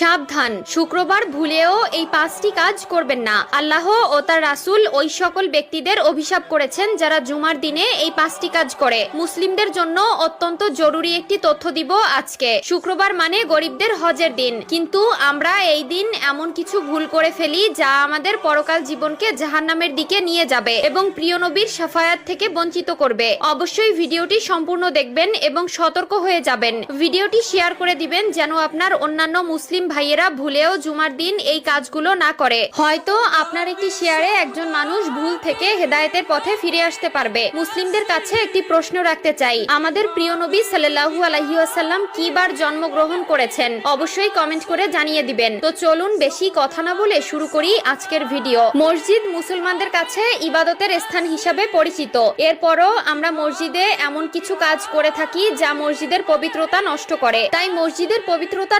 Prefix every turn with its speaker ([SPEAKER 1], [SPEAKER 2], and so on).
[SPEAKER 1] সাবধান, শুক্রবার ভুলেও এই 5টি কাজ করবেন না। আল্লাহ ও তার রাসূল ওই সকল ব্যক্তিদের অভিশাপ করেছেন যারা জুমার দিনে এই 5টি কাজ করে। মুসলিমদের জন্য অত্যন্ত জরুরি একটি তথ্য দিব আজকে। শুক্রবার মানে গরিবদের হজের দিন, কিন্তু আমরা এই দিন এমন কিছু ভুল করে ফেলি যা আমাদের পরকাল জীবনকে জাহান্নামের দিকে নিয়ে যাবে এবং প্রিয় নবীর শাফায়াত থেকে বঞ্চিত করবে। অবশ্যই ভিডিওটি সম্পূর্ণ দেখবেন এবং সতর্ক হয়ে যাবেন। ভিডিওটি শেয়ার করে দিবেন যেন আপনার অন্যান্য মুসলিম ভাইয়েরা ভুলেও জুমার দিন এই কাজগুলো না করে। হয়তো আপনার একটি শেয়ারে একজন মানুষ ভুল থেকে হেদায়েতের পথে ফিরে আসতে পারবে। মুসলিমদের কাছে একটি প্রশ্ন রাখতে চাই, আমাদের প্রিয় নবী সাল্লাল্লাহু আলাইহি ওয়াসাল্লাম কি বার জন্মগ্রহণ করেছেন? অবশ্যই কমেন্ট করে জানিয়ে দিবেন। তো চলুন বেশি কথা না বলে শুরু করি আজকের ভিডিও। মসজিদ মুসলমানদের কাছে ইবাদতের স্থান হিসাবে পরিচিত। এরপরও আমরা মসজিদে এমন কিছু কাজ করে থাকি যা মসজিদের পবিত্রতা নষ্ট করে। তাই মসজিদের পবিত্রতা